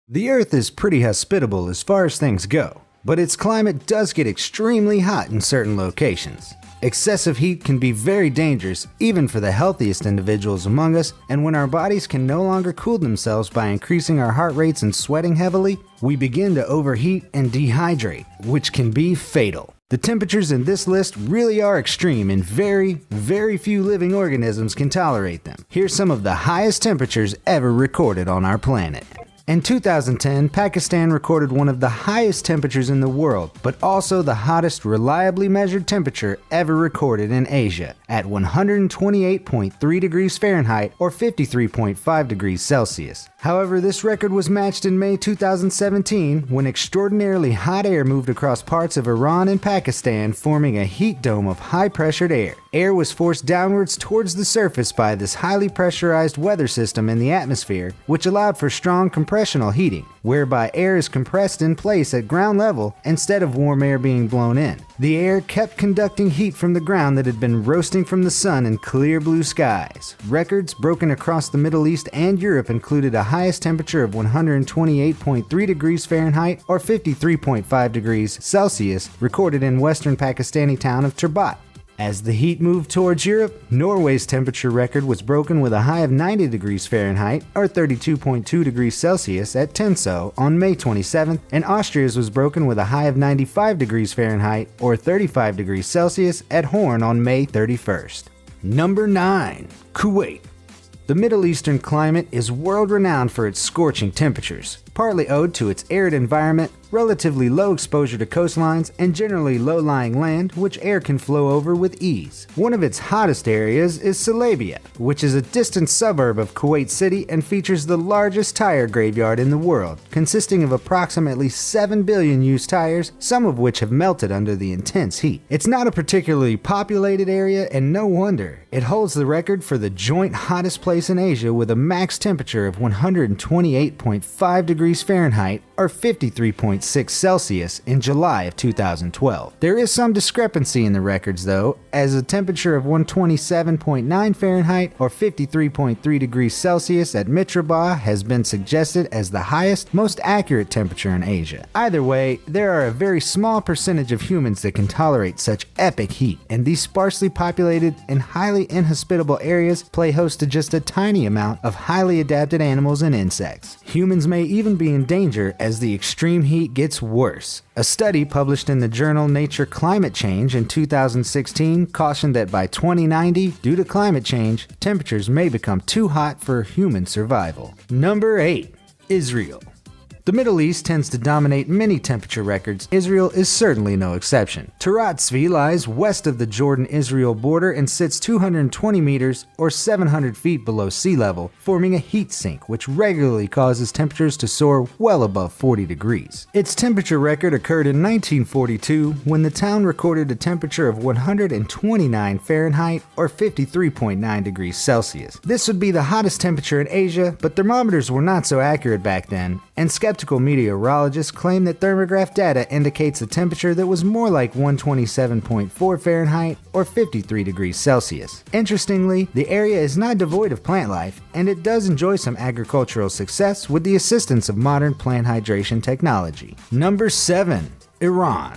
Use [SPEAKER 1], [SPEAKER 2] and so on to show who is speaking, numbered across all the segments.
[SPEAKER 1] The Earth is pretty hospitable as far as things go, but its climate does get extremely hot in certain locations. Excessive heat can be very dangerous even for the healthiest individuals among us, and when our bodies can no longer cool themselves by increasing our heart rates and sweating heavily, we begin to overheat and dehydrate, which can be fatal. The temperatures in this list really are extreme and very few living organisms can tolerate them. Here's some of the highest temperatures ever recorded on our planet. In 2010, Pakistan recorded one of the highest temperatures in the world, but also the hottest reliably measured temperature ever recorded in Asia, at 128.3 degrees Fahrenheit or 53.5 degrees Celsius. However, this record was matched in May 2017 when extraordinarily hot air moved across parts of Iran and Pakistan, forming a heat dome of high-pressured air. Air was forced downwards towards the surface by this highly pressurized weather system in the atmosphere, which allowed for strong compressional heating, whereby air is compressed in place at ground level instead of warm air being blown in. The air kept conducting heat from the ground that had been roasting from the sun in clear blue skies. Records broken across the Middle East and Europe included a highest temperature of 128.3 degrees Fahrenheit or 53.5 degrees Celsius recorded in western Pakistani town of Turbat. As the heat moved towards Europe, Norway's temperature record was broken with a high of 90 degrees Fahrenheit or 32.2 degrees Celsius at Tenso on May 27th, and Austria's was broken with a high of 95 degrees Fahrenheit or 35 degrees Celsius at Horn on May 31st. Number 9. Kuwait. The Middle Eastern climate is world-renowned for its scorching temperatures, partly owed to its arid environment, relatively low exposure to coastlines, and generally low-lying land which air can flow over with ease. One of its hottest areas is Salabia, which is a distant suburb of Kuwait City and features the largest tire graveyard in the world, consisting of approximately 7 billion used tires, some of which have melted under the intense heat. It's not a particularly populated area, and no wonder. It holds the record for the joint hottest place in Asia with a max temperature of 128.5 degrees Fahrenheit or 53.6 Celsius in July of 2012. There is some discrepancy in the records though, as a temperature of 127.9 Fahrenheit or 53.3 degrees Celsius at Mitrabah has been suggested as the highest, most accurate temperature in Asia. Either way, there are a very small percentage of humans that can tolerate such epic heat, and these sparsely populated and highly inhospitable areas play host to just a tiny amount of highly adapted animals and insects. Humans may even be in danger as the extreme heat gets worse. A study published in the journal Nature Climate Change in 2016 cautioned that by 2090, due to climate change, temperatures may become too hot for human survival. Number 8. Israel. The Middle East tends to dominate many temperature records. Israel is certainly no exception. Tiratzvi lies west of the Jordan-Israel border and sits 220 meters or 700 feet below sea level, forming a heat sink which regularly causes temperatures to soar well above 40 degrees. Its temperature record occurred in 1942 when the town recorded a temperature of 129 Fahrenheit or 53.9 degrees Celsius. This would be the hottest temperature in Asia, but thermometers were not so accurate back then, and skeptical meteorologists claim that thermograph data indicates a temperature that was more like 127.4 Fahrenheit or 53 degrees Celsius. Interestingly, the area is not devoid of plant life, and it does enjoy some agricultural success with the assistance of modern plant hydration technology. Number 7. Iran.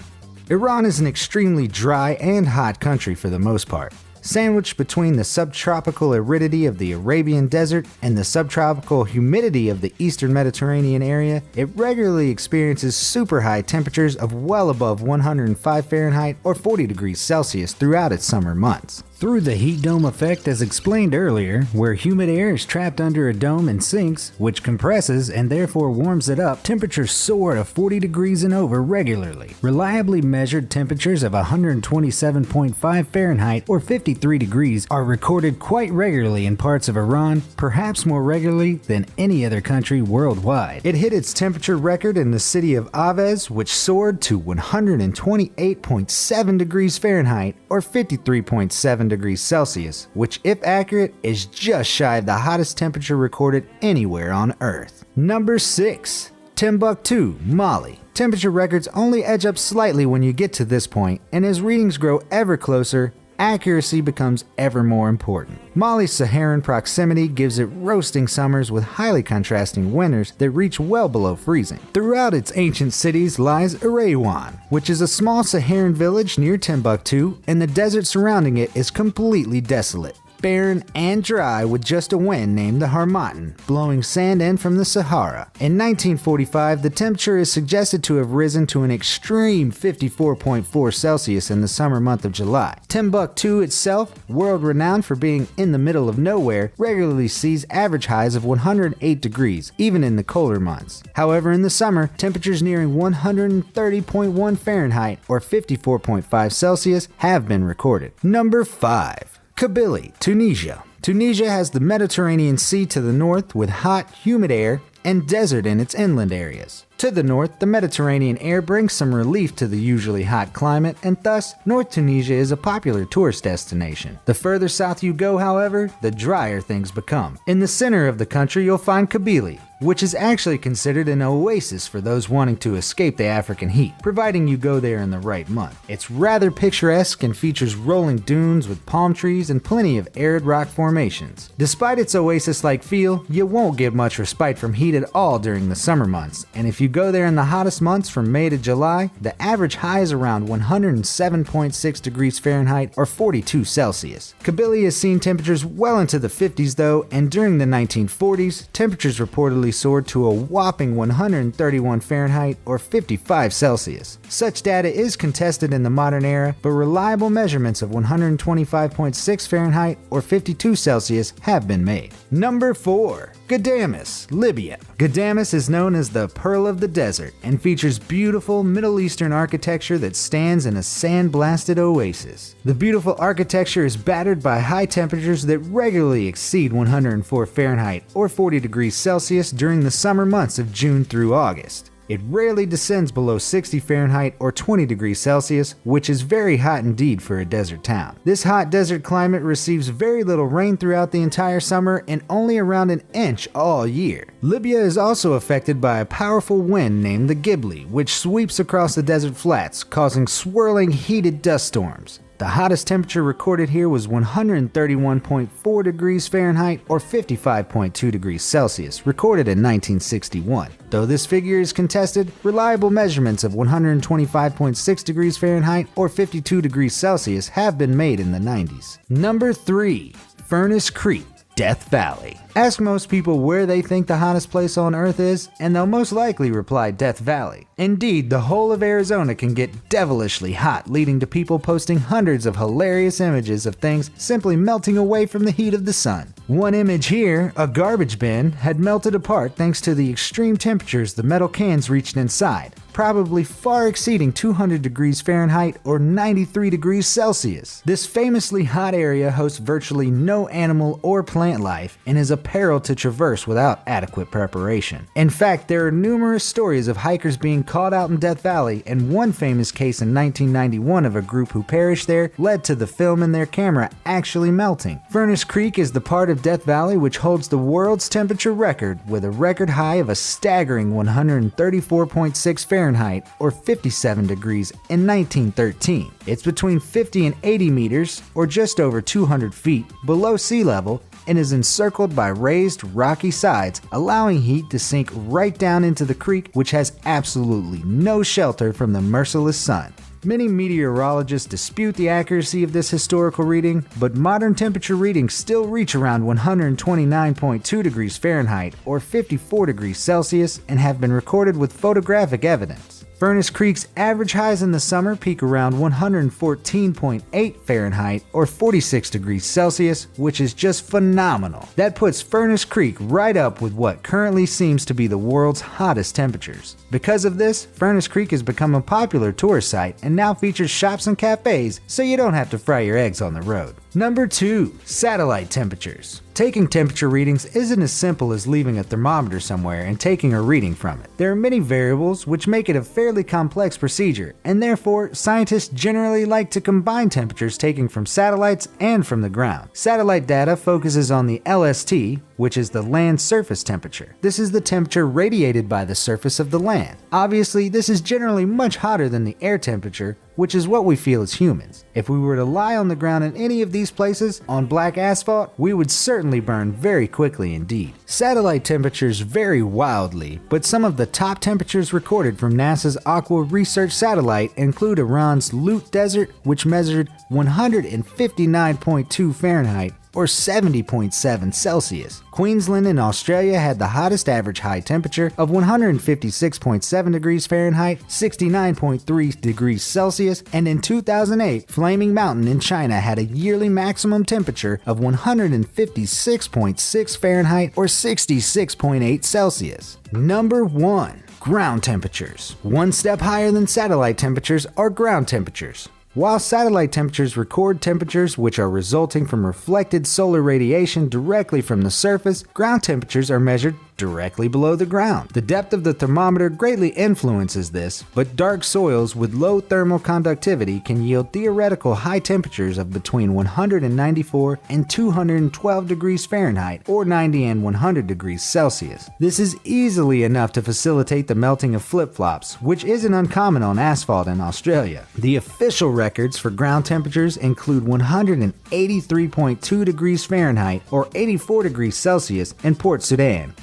[SPEAKER 1] Iran is an extremely dry and hot country for the most part. Sandwiched between the subtropical aridity of the Arabian Desert and the subtropical humidity of the eastern Mediterranean area, it regularly experiences super high temperatures of well above 105 Fahrenheit or 40 degrees Celsius throughout its summer months. Through the heat dome effect as explained earlier, where humid air is trapped under a dome and sinks, which compresses and therefore warms it up, temperatures soar to 40 degrees and over regularly. Reliably measured temperatures of 127.5 Fahrenheit or 53 degrees are recorded quite regularly in parts of Iran, perhaps more regularly than any other country worldwide. It hit its temperature record in the city of Aves, which soared to 128.7 degrees Fahrenheit or 53.7 degrees Celsius, which if accurate is just shy of the hottest temperature recorded anywhere on Earth. Number 6. Timbuktu, Mali. Temperature records only edge up slightly when you get to this point, and as readings grow ever closer, accuracy becomes ever more important. Mali's Saharan proximity gives it roasting summers with highly contrasting winters that reach well below freezing. Throughout its ancient cities lies Erewhon, which is a small Saharan village near Timbuktu, and the desert surrounding it is completely desolate, barren and dry, with just a wind named the Harmattan blowing sand in from the Sahara. In 1945, the temperature is suggested to have risen to an extreme 54.4 Celsius in the summer month of July. Timbuktu itself, world renowned for being in the middle of nowhere, regularly sees average highs of 108 degrees, even in the colder months. However, in the summer, temperatures nearing 130.1 Fahrenheit or 54.5 Celsius have been recorded. Number 5. Kabylie, Tunisia. Tunisia has the Mediterranean Sea to the north with hot, humid air and desert in its inland areas. To the north, the Mediterranean air brings some relief to the usually hot climate, and thus, North Tunisia is a popular tourist destination. The further south you go, however, the drier things become. In the center of the country, you'll find Kabylie, which is actually considered an oasis for those wanting to escape the African heat, providing you go there in the right month. It's rather picturesque and features rolling dunes with palm trees and plenty of arid rock formations. Despite its oasis-like feel, you won't get much respite from heat at all during the summer months, and if you go there in the hottest months from May to July, the average high is around 107.6 degrees Fahrenheit or 42 Celsius. Kabylie has seen temperatures well into the 50s though, and during the 1940s, temperatures reportedly soared to a whopping 131 Fahrenheit or 55 Celsius. Such data is contested in the modern era, but reliable measurements of 125.6 Fahrenheit or 52 Celsius have been made. Number 4. Ghadames, Libya. Ghadames is known as the Pearl of the Desert and features beautiful Middle Eastern architecture that stands in a sand-blasted oasis. The beautiful architecture is battered by high temperatures that regularly exceed 104 Fahrenheit or 40 degrees Celsius during the summer months of June through August. It rarely descends below 60 Fahrenheit or 20 degrees Celsius, which is very hot indeed for a desert town. This hot desert climate receives very little rain throughout the entire summer and only around an inch all year. Libya is also affected by a powerful wind named the Ghibli, which sweeps across the desert flats, causing swirling, heated dust storms. The hottest temperature recorded here was 131.4 degrees Fahrenheit or 55.2 degrees Celsius, recorded in 1961. Though this figure is contested, reliable measurements of 125.6 degrees Fahrenheit or 52 degrees Celsius have been made in the 90s. Number 3. Furnace Creek, Death Valley. Ask most people where they think the hottest place on Earth is, and they'll most likely reply Death Valley. Indeed, the whole of Arizona can get devilishly hot, leading to people posting hundreds of hilarious images of things simply melting away from the heat of the sun. One image here, a garbage bin, had melted apart thanks to the extreme temperatures the metal cans reached inside, probably far exceeding 200 degrees Fahrenheit or 93 degrees Celsius. This famously hot area hosts virtually no animal or plant life and is a peril to traverse without adequate preparation. In fact, there are numerous stories of hikers being caught out in Death Valley, and one famous case in 1991 of a group who perished there led to the film in their camera actually melting. Furnace Creek is the part of Death Valley which holds the world's temperature record, with a record high of a staggering 134.6 Fahrenheit or 57 degrees in 1913. It's between 50 and 80 meters, or just over 200 feet, below sea level, and is encircled by raised, rocky sides, allowing heat to sink right down into the creek, which has absolutely no shelter from the merciless sun. Many meteorologists dispute the accuracy of this historical reading, but modern temperature readings still reach around 129.2 degrees Fahrenheit or 54 degrees Celsius and have been recorded with photographic evidence. Furnace Creek's average highs in the summer peak around 114.8 Fahrenheit or 46 degrees Celsius, which is just phenomenal. That puts Furnace Creek right up with what currently seems to be the world's hottest temperatures. Because of this, Furnace Creek has become a popular tourist site and now features shops and cafes, so you don't have to fry your eggs on the road. Number 2. Satellite temperatures. Taking temperature readings isn't as simple as leaving a thermometer somewhere and taking a reading from it. There are many variables which make it a fairly complex procedure, and therefore scientists generally like to combine temperatures taken from satellites and from the ground. Satellite data focuses on the LST, which is the land surface temperature. This is the temperature radiated by the surface of the land. Obviously, this is generally much hotter than the air temperature, which is what we feel as humans. If we were to lie on the ground in any of these places on black asphalt, we would certainly burn very quickly indeed. Satellite temperatures vary wildly, but some of the top temperatures recorded from NASA's Aqua Research Satellite include Iran's Lut Desert, which measured 159.2 Fahrenheit, or 70.7 Celsius. Queensland in Australia had the hottest average high temperature of 156.7 degrees Fahrenheit, 69.3 degrees Celsius, and in 2008, Flaming Mountain in China had a yearly maximum temperature of 156.6 Fahrenheit, or 66.8 Celsius. Number 1. Ground temperatures. One step higher than satellite temperatures are ground temperatures. While satellite temperatures record temperatures which are resulting from reflected solar radiation directly from the surface, ground temperatures are measured directly below the ground. The depth of the thermometer greatly influences this, but dark soils with low thermal conductivity can yield theoretical high temperatures of between 194 and 212 degrees Fahrenheit, or 90 and 100 degrees Celsius. This is easily enough to facilitate the melting of flip-flops, which isn't uncommon on asphalt in Australia. The official records for ground temperatures include 183.2 degrees Fahrenheit, or 84 degrees Celsius in Port Sudan,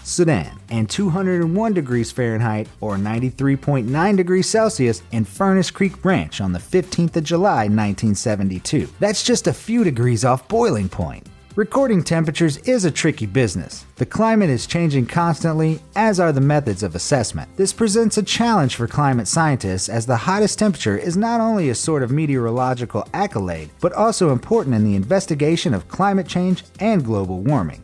[SPEAKER 1] and 201 degrees Fahrenheit, or 93.9 degrees Celsius in Furnace Creek Ranch on the 15th of July 1972. That's just a few degrees off boiling point. Recording temperatures is a tricky business. The climate is changing constantly, as are the methods of assessment. This presents a challenge for climate scientists, as the hottest temperature is not only a sort of meteorological accolade, but also important in the investigation of climate change and global warming.